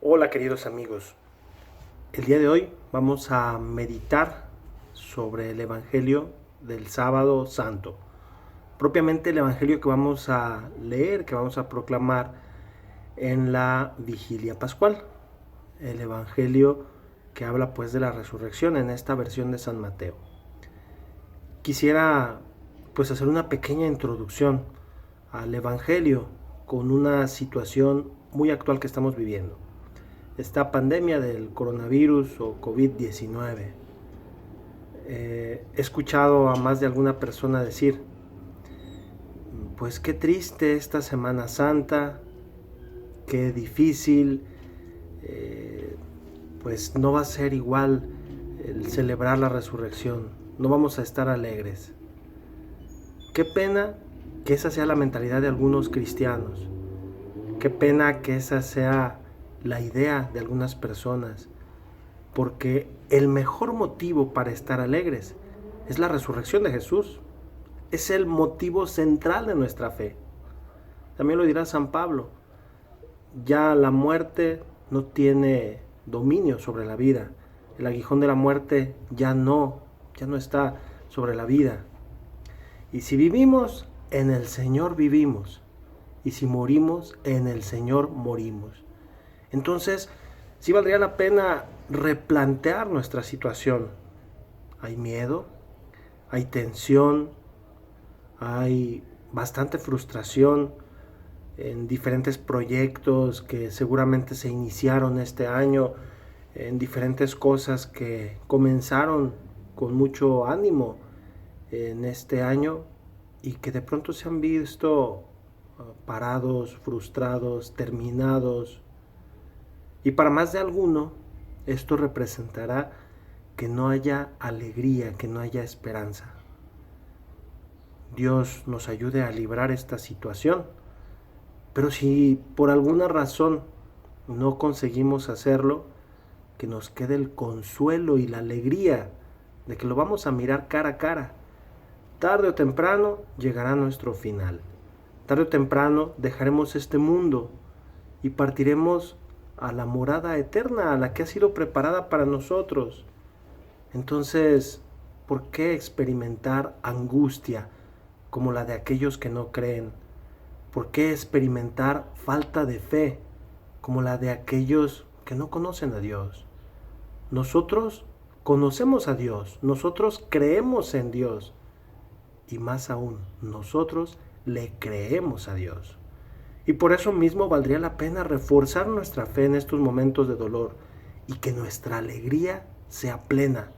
Hola queridos amigos, el día de hoy vamos a meditar sobre el Evangelio del Sábado Santo. Propiamente el Evangelio que vamos a leer, que vamos a proclamar en la Vigilia Pascual. El Evangelio que habla pues de la resurrección en esta versión de San Mateo. Quisiera pues hacer una pequeña introducción al Evangelio con una situación muy actual que estamos viviendo. Esta pandemia del coronavirus o COVID-19. He escuchado a más de alguna persona decir, pues qué triste esta Semana Santa, qué difícil, pues no va a ser igual el celebrar la resurrección, no vamos a estar alegres. Qué pena que esa sea la mentalidad de algunos cristianos, qué pena que esa sea la idea de algunas personas, porque el mejor motivo para estar alegres es la resurrección de Jesús. Es el motivo central de nuestra fe. También lo dirá San Pablo. Ya la muerte no tiene dominio sobre la vida. El aguijón de la muerte ya no está sobre la vida. Y si vivimos, en el Señor vivimos. Y si morimos, en el Señor morimos. Entonces, sí valdría la pena replantear nuestra situación. Hay miedo, hay tensión, hay bastante frustración en diferentes proyectos que seguramente se iniciaron este año, en diferentes cosas que comenzaron con mucho ánimo en este año y que de pronto se han visto parados, frustrados, terminados. Y para más de alguno, esto representará que no haya alegría, que no haya esperanza. Dios nos ayude a librar esta situación. Pero si por alguna razón no conseguimos hacerlo, que nos quede el consuelo y la alegría de que lo vamos a mirar cara a cara. Tarde o temprano llegará nuestro final. Tarde o temprano dejaremos este mundo y partiremos a la morada eterna, a la que ha sido preparada para nosotros. Entonces, ¿por qué experimentar angustia como la de aquellos que no creen? ¿Por qué experimentar falta de fe como la de aquellos que no conocen a Dios? Nosotros conocemos a Dios, nosotros creemos en Dios y más aún, nosotros le creemos a Dios. Y por eso mismo valdría la pena reforzar nuestra fe en estos momentos de dolor y que nuestra alegría sea plena,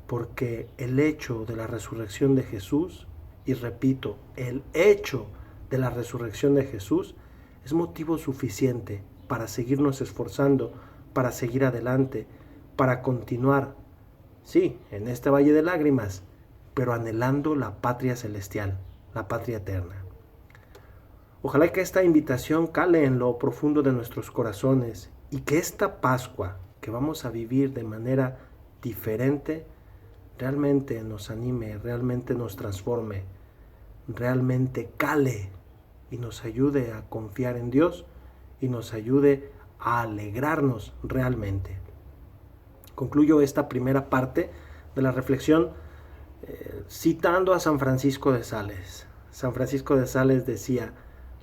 porque el hecho de la resurrección de Jesús, y repito, el hecho de la resurrección de Jesús es motivo suficiente para seguirnos esforzando, para seguir adelante, para continuar, sí, en este valle de lágrimas, pero anhelando la patria celestial, la patria eterna. Ojalá que esta invitación cale en lo profundo de nuestros corazones y que esta Pascua que vamos a vivir de manera diferente realmente nos anime, realmente nos transforme, realmente cale y nos ayude a confiar en Dios y nos ayude a alegrarnos realmente. Concluyo esta primera parte de la reflexión citando a San Francisco de Sales. San Francisco de Sales decía,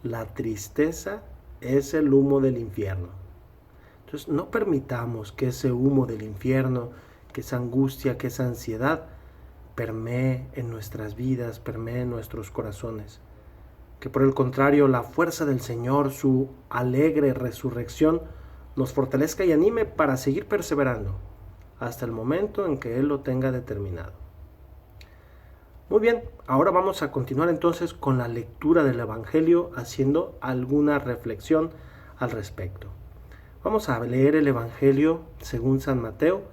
la tristeza es el humo del infierno. Entonces no permitamos que ese humo del infierno, que esa angustia, que esa ansiedad permee en nuestras vidas, permee en nuestros corazones. Que por el contrario la fuerza del Señor, su alegre resurrección, nos fortalezca y anime para seguir perseverando hasta el momento en que Él lo tenga determinado. Muy bien, ahora vamos a continuar entonces con la lectura del Evangelio haciendo alguna reflexión al respecto. Vamos a leer el Evangelio según San Mateo,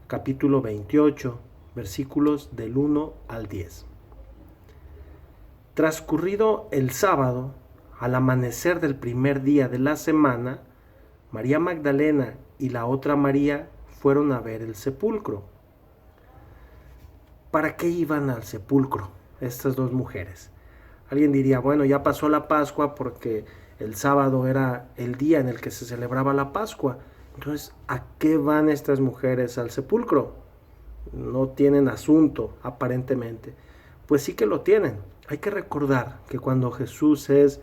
capítulo 28, versículos del 1 al 10. Transcurrido el sábado, al amanecer del primer día de la semana, María Magdalena y la otra María fueron a ver el sepulcro. ¿Para qué iban al sepulcro estas dos mujeres? Alguien diría, bueno, ya pasó la Pascua porque el sábado era el día en el que se celebraba la Pascua. Entonces, ¿a qué van estas mujeres al sepulcro? No tienen asunto, aparentemente. Pues sí que lo tienen. Hay que recordar que cuando Jesús es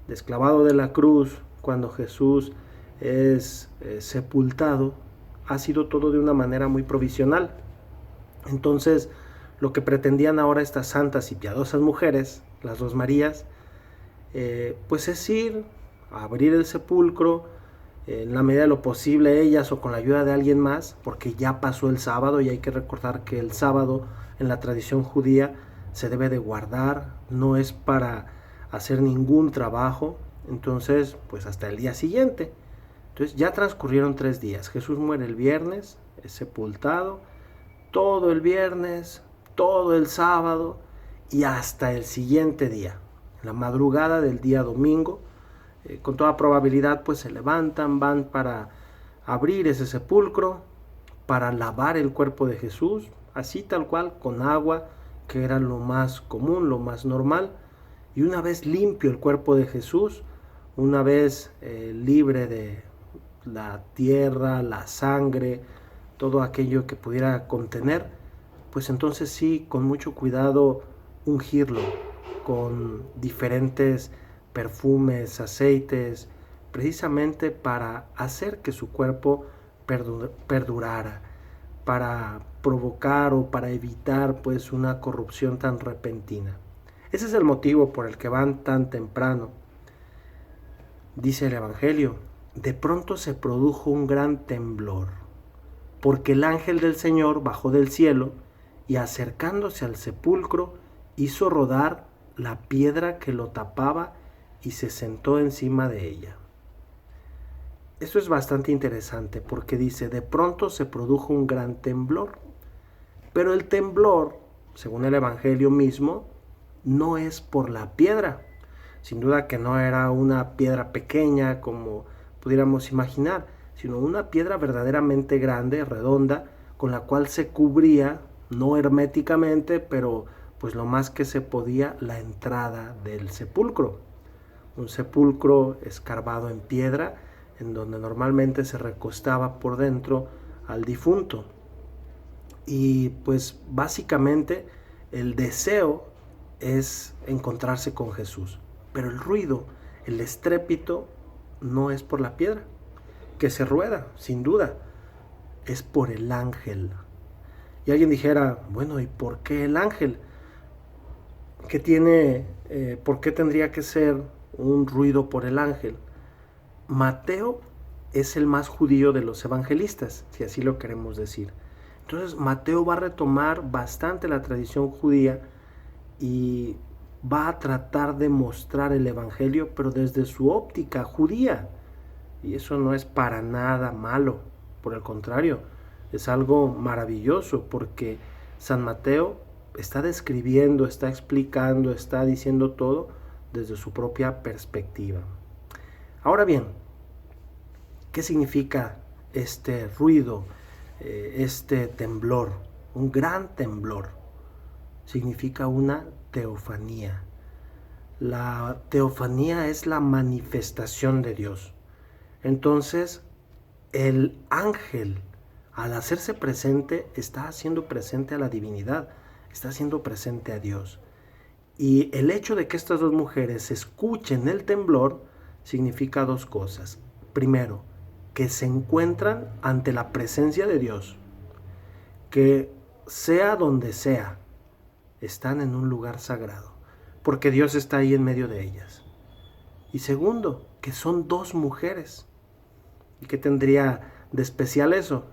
desclavado de la cruz, cuando Jesús es sepultado, ha sido todo de una manera muy provisional. Entonces, lo que pretendían ahora estas santas y piadosas mujeres, las dos Marías, pues es ir a abrir el sepulcro, en la medida de lo posible ellas o con la ayuda de alguien más, porque ya pasó el sábado y hay que recordar que el sábado en la tradición judía se debe de guardar, no es para hacer ningún trabajo, entonces pues hasta el día siguiente. Entonces ya transcurrieron 3 días, Jesús muere el viernes, es sepultado, todo el viernes, todo el sábado y hasta el siguiente día, la madrugada del día domingo, con toda probabilidad pues se levantan, van para abrir ese sepulcro, para lavar el cuerpo de Jesús, así tal cual, con agua, que era lo más común, lo más normal, y una vez limpio el cuerpo de Jesús, una vez libre de la tierra, la sangre, todo aquello que pudiera contener, pues entonces sí, con mucho cuidado, ungirlo con diferentes perfumes, aceites, precisamente para hacer que su cuerpo perdurara, para provocar o para evitar pues una corrupción tan repentina. Ese es el motivo por el que van tan temprano. Dice el Evangelio, de pronto se produjo un gran temblor, porque el ángel del Señor bajó del cielo y acercándose al sepulcro hizo rodar la piedra que lo tapaba y se sentó encima de ella. Esto es bastante interesante porque dice, de pronto se produjo un gran temblor. Pero el temblor, según el Evangelio mismo, no es por la piedra. Sin duda que no era una piedra pequeña como pudiéramos imaginar, sino una piedra verdaderamente grande, redonda, con la cual se cubría, no herméticamente, pero pues lo más que se podía, la entrada del sepulcro. Un sepulcro escarbado en piedra, en donde normalmente se recostaba por dentro al difunto. Y pues básicamente el deseo es encontrarse con Jesús. Pero el ruido, el estrépito, no es por la piedra, que se rueda, sin duda, es por el ángel. Y alguien dijera, bueno, ¿y por qué el ángel? ¿Qué tiene, por qué tendría que ser un ruido por el ángel? Mateo es el más judío de los evangelistas, si así lo queremos decir. Entonces Mateo va a retomar bastante la tradición judía y va a tratar de mostrar el evangelio, pero desde su óptica judía. Y eso no es para nada malo, por el contrario, es algo maravilloso porque San Mateo está describiendo, está explicando, está diciendo todo desde su propia perspectiva. Ahora bien, ¿qué significa este ruido, este temblor? Un gran temblor. Significa una teofanía. La teofanía es la manifestación de Dios. Entonces, el ángel, al hacerse presente, está haciendo presente a la divinidad, está haciendo presente a Dios. Y el hecho de que estas dos mujeres escuchen el temblor significa 2 cosas. Primero, que se encuentran ante la presencia de Dios, que sea donde sea, están en un lugar sagrado, porque Dios está ahí en medio de ellas. Y segundo, que son 2 mujeres. ¿Y qué tendría de especial eso?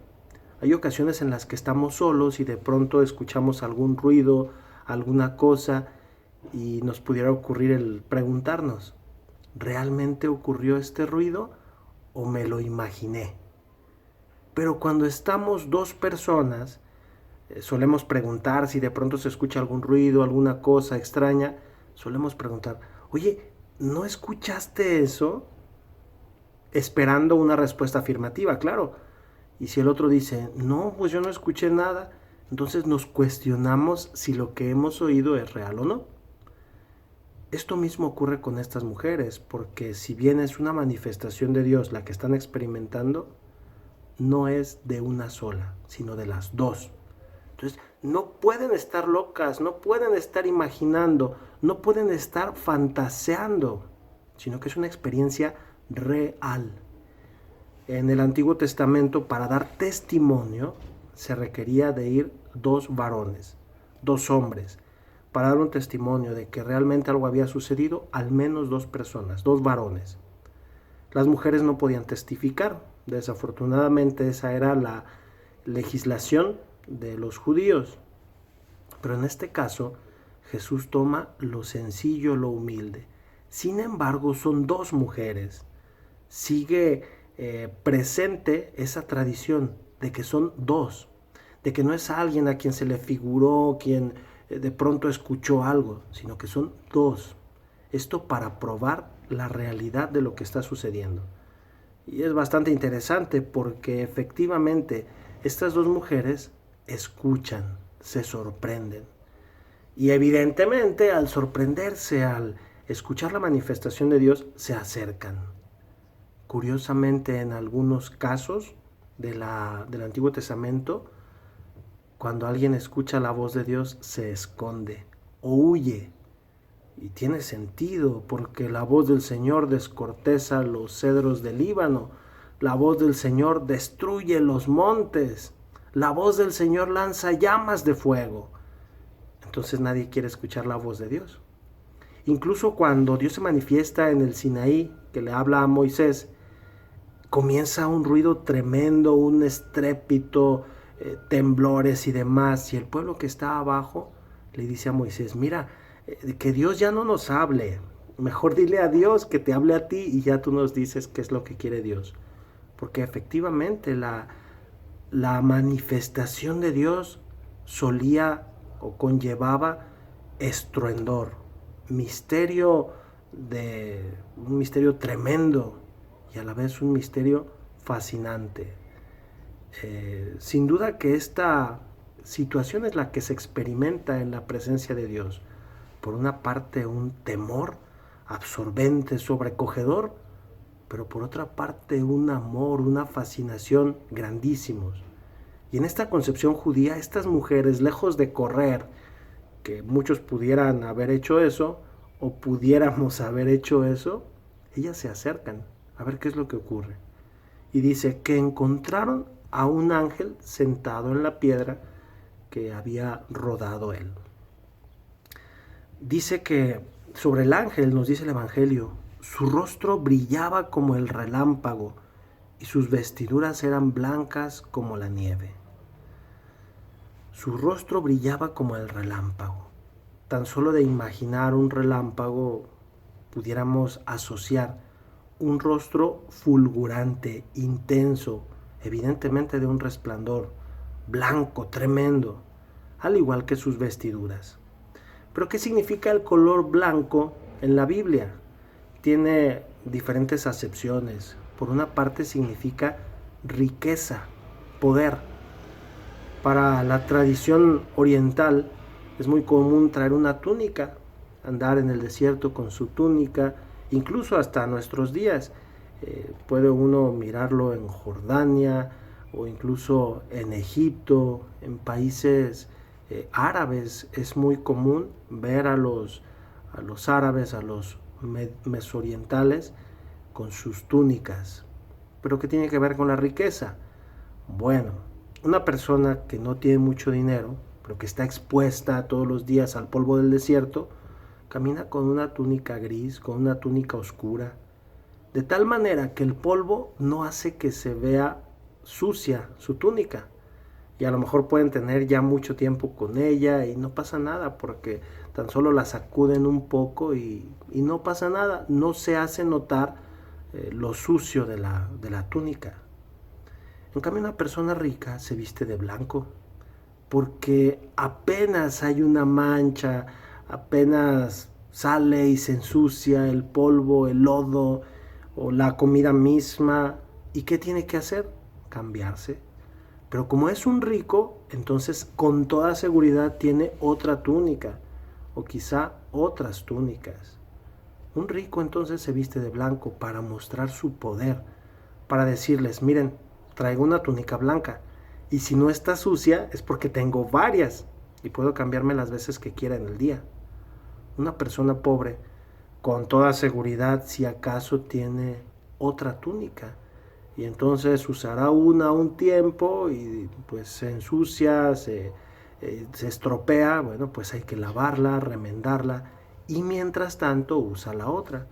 Hay ocasiones en las que estamos solos y de pronto escuchamos algún ruido, alguna cosa, y nos pudiera ocurrir el preguntarnos, ¿realmente ocurrió este ruido o me lo imaginé? Pero cuando estamos 2 personas, solemos preguntar si de pronto se escucha algún ruido, alguna cosa extraña, solemos preguntar, oye, ¿no escuchaste eso? Esperando una respuesta afirmativa, claro. Y si el otro dice, no, pues yo no escuché nada, entonces nos cuestionamos si lo que hemos oído es real o no. Esto mismo ocurre con estas mujeres, porque si bien es una manifestación de Dios la que están experimentando, no es de una sola, sino de las dos. Entonces, no pueden estar locas, no pueden estar imaginando, no pueden estar fantaseando, sino que es una experiencia real. En el Antiguo Testamento, para dar testimonio, se requería de ir dos varones, dos hombres. Para dar un testimonio de que realmente algo había sucedido, al menos dos personas, dos varones. Las mujeres no podían testificar. Desafortunadamente esa era la legislación de los judíos. Pero en este caso, Jesús toma lo sencillo, lo humilde. Sin embargo, son dos mujeres. Sigue presente esa tradición de que son dos, de que no es alguien a quien se le figuró, quien de pronto escuchó algo, sino que son dos. Esto para probar la realidad de lo que está sucediendo. Y es bastante interesante porque efectivamente estas dos mujeres escuchan, se sorprenden. Y evidentemente al sorprenderse, al escuchar la manifestación de Dios, se acercan. Curiosamente, en algunos casos del Antiguo Testamento, cuando alguien escucha la voz de Dios, se esconde o huye. Y tiene sentido, porque la voz del Señor descorteza los cedros del Líbano, la voz del Señor destruye los montes, la voz del Señor lanza llamas de fuego. Entonces nadie quiere escuchar la voz de Dios. Incluso cuando Dios se manifiesta en el Sinaí, que le habla a Moisés, comienza un ruido tremendo, un estrépito, temblores y demás, y el pueblo que está abajo le dice a Moisés: mira, que Dios ya no nos hable, mejor dile a Dios que te hable a ti y ya tú nos dices qué es lo que quiere Dios. Porque efectivamente la manifestación de Dios solía o conllevaba estruendor, un misterio tremendo y a la vez un misterio fascinante. Sin duda que esta situación es la que se experimenta en la presencia de Dios. Por una parte, un temor absorbente, sobrecogedor, pero por otra parte un amor, una fascinación grandísimos. Y en esta concepción judía, estas mujeres, lejos de correr, que muchos pudieran haber hecho eso, o pudiéramos haber hecho eso, ellas se acercan a ver qué es lo que ocurre. Y dice que encontraron a un ángel sentado en la piedra que había rodado él. Dice que sobre el ángel, nos dice el Evangelio, su rostro brillaba como el relámpago y sus vestiduras eran blancas como la nieve. Su rostro brillaba como el relámpago. Tan solo de imaginar un relámpago pudiéramos asociar un rostro fulgurante, intenso, evidentemente de un resplandor, blanco, tremendo, al igual que sus vestiduras. Pero ¿qué significa el color blanco en la Biblia? Tiene diferentes acepciones. Por una parte significa riqueza, poder. Para la tradición oriental es muy común traer una túnica, andar en el desierto con su túnica, incluso hasta nuestros días. Puede uno mirarlo en Jordania o incluso en Egipto, en países árabes. Es muy común ver a los árabes, a los mesorientales con sus túnicas. ¿Pero qué tiene que ver con la riqueza? Bueno, una persona que no tiene mucho dinero, pero que está expuesta todos los días al polvo del desierto, camina con una túnica gris, con una túnica oscura, de tal manera que el polvo no hace que se vea sucia su túnica. Y a lo mejor pueden tener ya mucho tiempo con ella y no pasa nada, porque tan solo la sacuden un poco y no pasa nada, no se hace notar lo sucio de la túnica. En cambio, una persona rica se viste de blanco, porque apenas hay una mancha, apenas sale y se ensucia el polvo, el lodo o la comida misma. ¿Y qué tiene que hacer? Cambiarse. Pero como es un rico, entonces con toda seguridad tiene otra túnica o quizá otras túnicas. Un rico entonces se viste de blanco para mostrar su poder, para decirles, miren, traigo una túnica blanca y si no está sucia es porque tengo varias y puedo cambiarme las veces que quiera en el día. Una persona pobre, con toda seguridad, si acaso tiene otra túnica y entonces usará una un tiempo y pues se ensucia, se estropea, bueno, pues hay que lavarla, remendarla y mientras tanto usa la otra,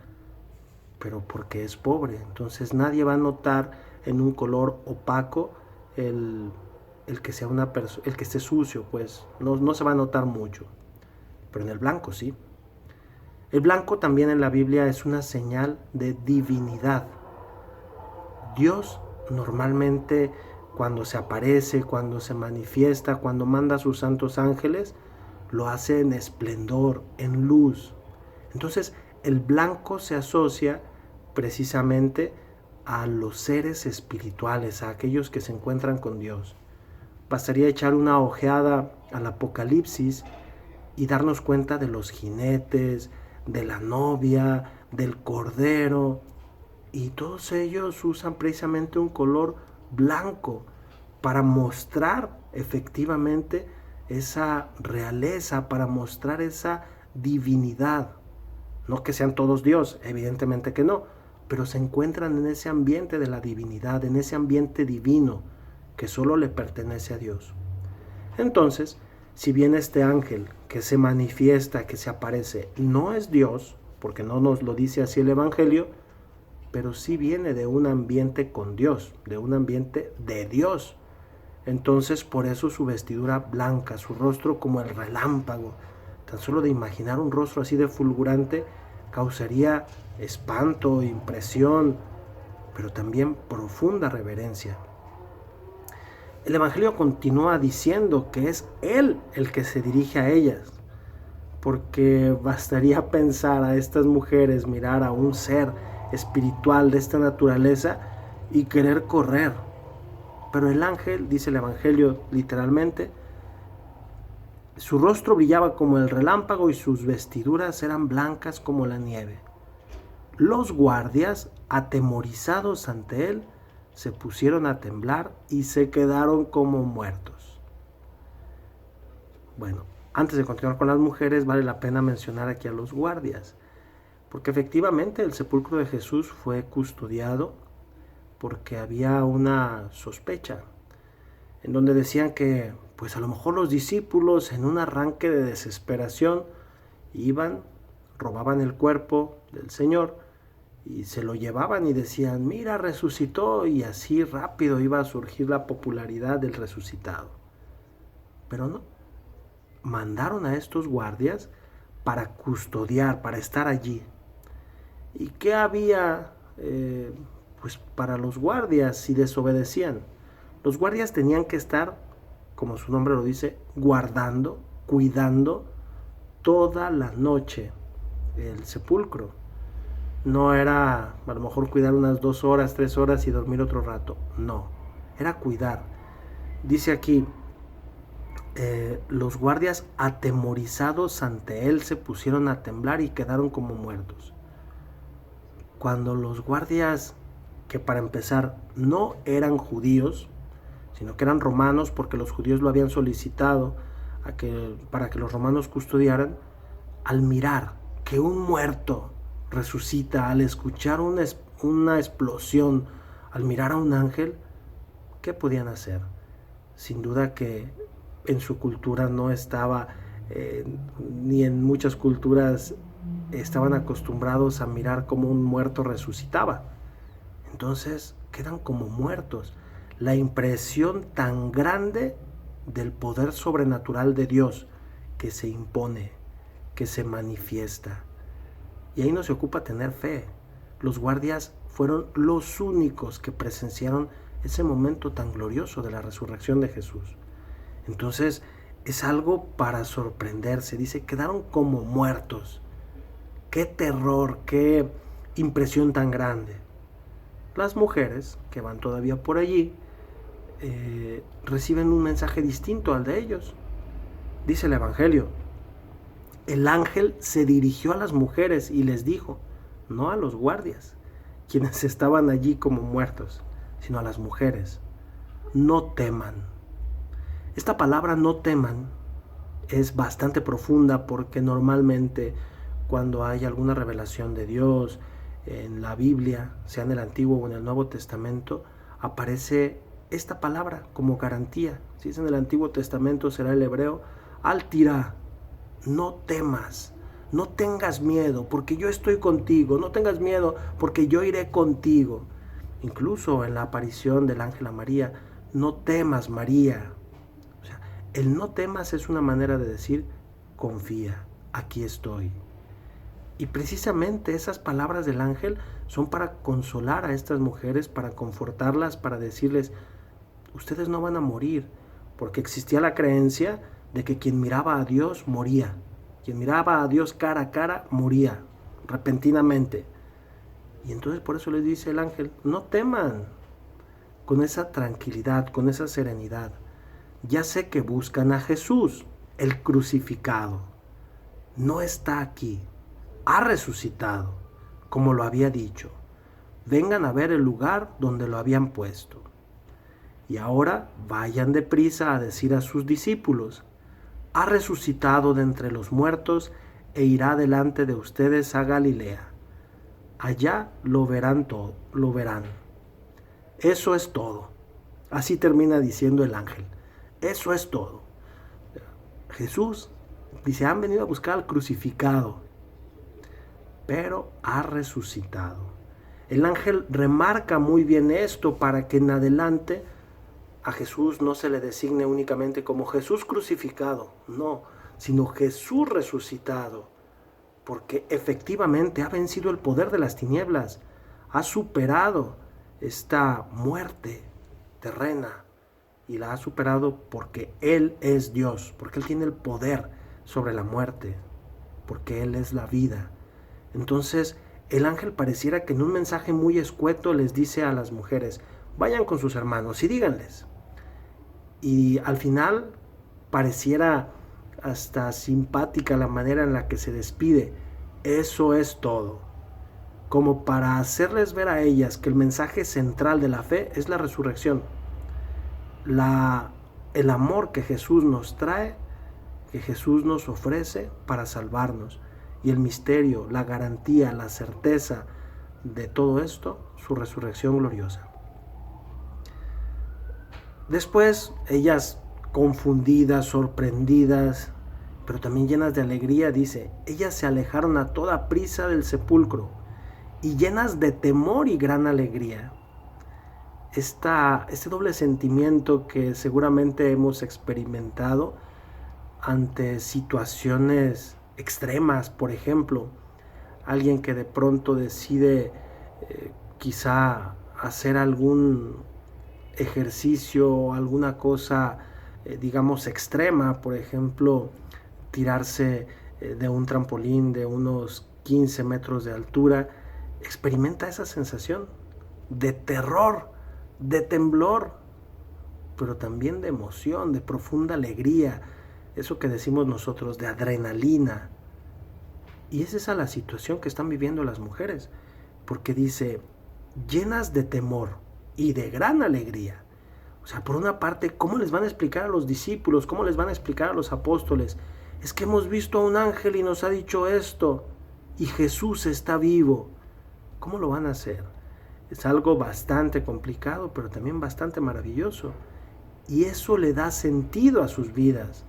pero porque es pobre, entonces nadie va a notar en un color opaco el que sea el que esté sucio, pues no se va a notar mucho, pero en el blanco sí. El blanco también en la Biblia es una señal de divinidad. Dios normalmente cuando se aparece, cuando se manifiesta, cuando manda a sus santos ángeles, lo hace en esplendor, en luz. Entonces el blanco se asocia precisamente a los seres espirituales, a aquellos que se encuentran con Dios. Bastaría echar una ojeada al Apocalipsis y darnos cuenta de los jinetes, de la novia, del cordero, y todos ellos usan precisamente un color blanco para mostrar efectivamente esa realeza, para mostrar esa divinidad. No que sean todos Dios, evidentemente que no, pero se encuentran en ese ambiente de la divinidad, en ese ambiente divino que solo le pertenece a Dios. Entonces, si bien este ángel que se manifiesta, que se aparece, no es Dios, porque no nos lo dice así el Evangelio, pero sí viene de un ambiente con Dios, de un ambiente de Dios. Entonces, por eso su vestidura blanca, su rostro como el relámpago. Tan solo de imaginar un rostro así de fulgurante causaría espanto, impresión, pero también profunda reverencia. El Evangelio continúa diciendo que es Él el que se dirige a ellas, porque bastaría pensar a estas mujeres, mirar a un ser espiritual de esta naturaleza y querer correr. Pero el ángel, dice el Evangelio literalmente, su rostro brillaba como el relámpago y sus vestiduras eran blancas como la nieve. Los guardias, atemorizados ante él, se pusieron a temblar y se quedaron como muertos. Bueno, antes de continuar con las mujeres, vale la pena mencionar aquí a los guardias, porque efectivamente el sepulcro de Jesús fue custodiado porque había una sospecha, en donde decían que pues a lo mejor los discípulos en un arranque de desesperación iban, robaban el cuerpo del Señor y se lo llevaban y decían, mira, resucitó, y así rápido iba a surgir la popularidad del resucitado. Pero no, mandaron a estos guardias para custodiar, para estar allí. ¿Y qué había pues para los guardias si desobedecían? Los guardias tenían que estar, como su nombre lo dice, guardando, cuidando toda la noche el sepulcro. No era a lo mejor cuidar unas 2 horas, 3 horas y dormir otro rato. No, era cuidar. Dice aquí, los guardias atemorizados ante él se pusieron a temblar y quedaron como muertos. Cuando los guardias, que para empezar no eran judíos, sino que eran romanos porque los judíos lo habían solicitado para que los romanos custodiaran, al mirar que un muerto resucita, al escuchar una explosión, al mirar a un ángel, ¿qué podían hacer? Sin duda que en su cultura no estaba, ni en muchas culturas estaban acostumbrados a mirar cómo un muerto resucitaba. Entonces quedan como muertos. La impresión tan grande del poder sobrenatural de Dios que se impone, que se manifiesta. Y ahí no se ocupa tener fe. Los guardias fueron los únicos que presenciaron ese momento tan glorioso de la resurrección de Jesús. Entonces es algo para sorprenderse. Dice, quedaron como muertos. ¡Qué terror! ¡Qué impresión tan grande! Las mujeres que van todavía por allí reciben un mensaje distinto al de ellos. Dice el Evangelio, el ángel se dirigió a las mujeres y les dijo, no a los guardias, quienes estaban allí como muertos, sino a las mujeres. No teman. Esta palabra no teman es bastante profunda porque normalmente cuando hay alguna revelación de Dios en la Biblia, sea en el Antiguo o en el Nuevo Testamento, aparece esta palabra como garantía. Si es en el Antiguo Testamento será el hebreo al-tirá, no temas, no tengas miedo porque yo estoy contigo, no tengas miedo porque yo iré contigo. Incluso en la aparición del ángel a María, no temas María. O sea, el no temas es una manera de decir confía, aquí estoy. Y precisamente esas palabras del ángel son para consolar a estas mujeres, para confortarlas, para decirles, ustedes no van a morir, porque existía la creencia de que quien miraba a Dios moría. Quien miraba a Dios cara a cara moría repentinamente. Y entonces por eso les dice el ángel, no teman, con esa tranquilidad, con esa serenidad. Ya sé que buscan a Jesús, el crucificado. No está aquí, ha resucitado, como lo había dicho. Vengan a ver el lugar donde lo habían puesto. Y ahora vayan deprisa a decir a sus discípulos, ha resucitado de entre los muertos e irá delante de ustedes a Galilea. Allá lo verán todo, lo verán. Eso es todo. Así termina diciendo el ángel. Eso es todo. Jesús dice, han venido a buscar al crucificado, pero ha resucitado. El ángel remarca muy bien esto para que en adelante a Jesús no se le designe únicamente como Jesús crucificado, no, sino Jesús resucitado, porque efectivamente ha vencido el poder de las tinieblas, ha superado esta muerte terrena y la ha superado porque Él es Dios, porque Él tiene el poder sobre la muerte, porque Él es la vida. Entonces el ángel pareciera que en un mensaje muy escueto les dice a las mujeres, vayan con sus hermanos y díganles. Y al final pareciera hasta simpática la manera en la que se despide. Eso es todo. Como para hacerles ver a ellas que el mensaje central de la fe es la resurrección. El amor que Jesús nos trae, que Jesús nos ofrece para salvarnos. Y el misterio, la garantía, la certeza de todo esto, su resurrección gloriosa. Después, ellas confundidas, sorprendidas, pero también llenas de alegría, dice, ellas se alejaron a toda prisa del sepulcro y llenas de temor y gran alegría. Este doble sentimiento que seguramente hemos experimentado ante situaciones extremas, por ejemplo, alguien que de pronto decide quizá hacer algún ejercicio o alguna cosa, digamos, extrema, por ejemplo, tirarse de un trampolín de unos 15 metros de altura, experimenta esa sensación de terror, de temblor, pero también de emoción, de profunda alegría, eso que decimos nosotros, de adrenalina. Y es esa la situación que están viviendo las mujeres, porque dice, llenas de temor y de gran alegría. O sea, por una parte, ¿cómo les van a explicar a los discípulos? ¿Cómo les van a explicar a los apóstoles? Es que hemos visto a un ángel y nos ha dicho esto, y Jesús está vivo. ¿Cómo lo van a hacer? Es algo bastante complicado, pero también bastante maravilloso. Y eso le da sentido a sus vidas.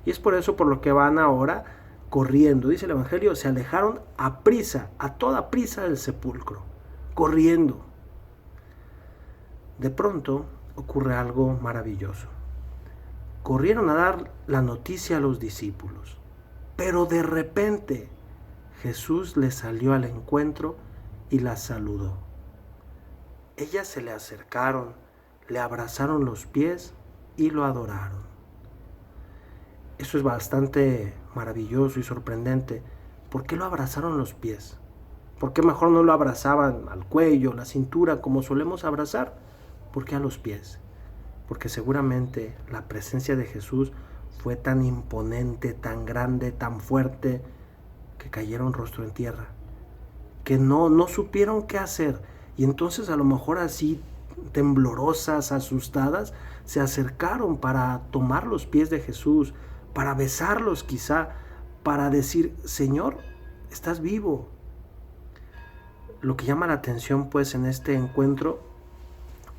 Y es por eso por lo que van ahora corriendo. Dice el Evangelio, se alejaron a prisa, a toda prisa del sepulcro, corriendo. De pronto ocurre algo maravilloso. Corrieron a dar la noticia a los discípulos, pero de repente Jesús les salió al encuentro y las saludó. Ellas se le acercaron, le abrazaron los pies y lo adoraron. Eso es bastante maravilloso y sorprendente. ¿Por qué lo abrazaron los pies? ¿Por qué mejor no lo abrazaban al cuello, la cintura, como solemos abrazar? ¿Por qué a los pies? Porque seguramente la presencia de Jesús fue tan imponente, tan grande, tan fuerte, que cayeron rostro en tierra, que no supieron qué hacer. Y entonces a lo mejor así, temblorosas, asustadas, se acercaron para tomar los pies de Jesús, para besarlos quizá, para decir, Señor, estás vivo. Lo que llama la atención pues en este encuentro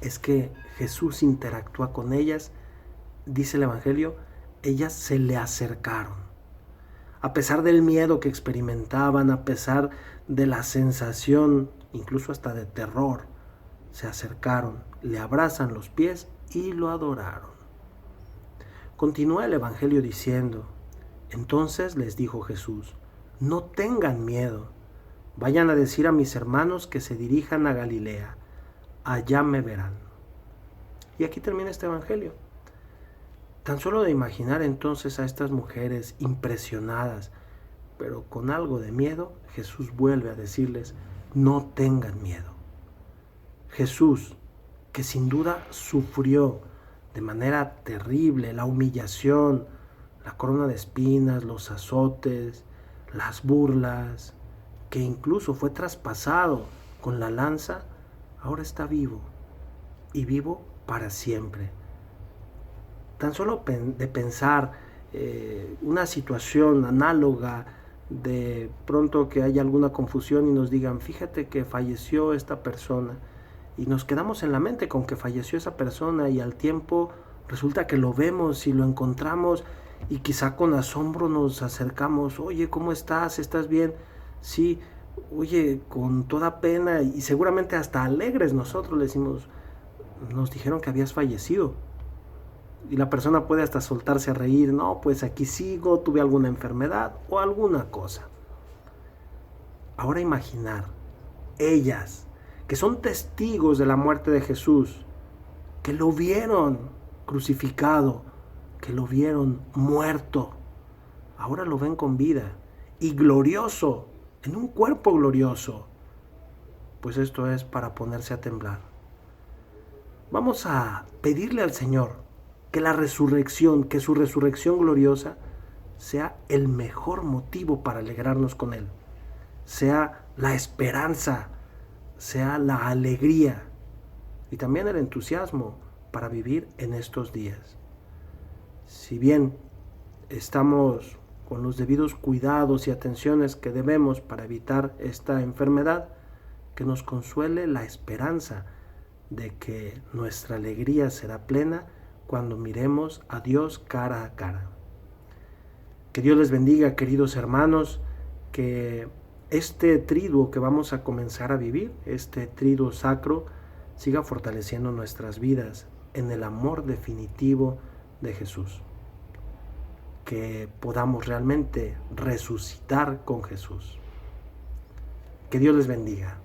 es que Jesús interactúa con ellas, dice el Evangelio, ellas se le acercaron. A pesar del miedo que experimentaban, a pesar de la sensación, incluso hasta de terror, se acercaron, le abrazan los pies y lo adoraron. Continúa el Evangelio diciendo, entonces les dijo Jesús, no tengan miedo, vayan a decir a mis hermanos que se dirijan a Galilea, allá me verán. Y aquí termina este Evangelio. Tan solo de imaginar entonces a estas mujeres impresionadas, pero con algo de miedo, Jesús vuelve a decirles, no tengan miedo. Jesús, que sin duda sufrió de manera terrible la humillación, la corona de espinas, los azotes, las burlas, que incluso fue traspasado con la lanza, ahora está vivo y vivo para siempre. Tan solo de pensar una situación análoga, de pronto que haya alguna confusión y nos digan, fíjate que falleció esta persona, y nos quedamos en la mente con que falleció esa persona y al tiempo resulta que lo vemos y lo encontramos y quizá con asombro nos acercamos, oye, ¿cómo estás? ¿Estás bien? Sí, oye, con toda pena y seguramente hasta alegres nosotros le decimos, nos dijeron que habías fallecido. Y la persona puede hasta soltarse a reír, no, pues aquí sigo, tuve alguna enfermedad o alguna cosa. Ahora imaginar, ellas, que son testigos de la muerte de Jesús, que lo vieron crucificado, que lo vieron muerto, ahora lo ven con vida y glorioso, en un cuerpo glorioso, pues esto es para ponerse a temblar. Vamos a pedirle al Señor que la resurrección, que su resurrección gloriosa sea el mejor motivo para alegrarnos con Él, sea la esperanza, sea la alegría y también el entusiasmo para vivir en estos días. Si bien estamos con los debidos cuidados y atenciones que debemos para evitar esta enfermedad, que nos consuele la esperanza de que nuestra alegría será plena cuando miremos a Dios cara a cara. Que Dios les bendiga, queridos hermanos, que este triduo que vamos a comenzar a vivir, este triduo sacro, siga fortaleciendo nuestras vidas en el amor definitivo de Jesús. Que podamos realmente resucitar con Jesús. Que Dios les bendiga.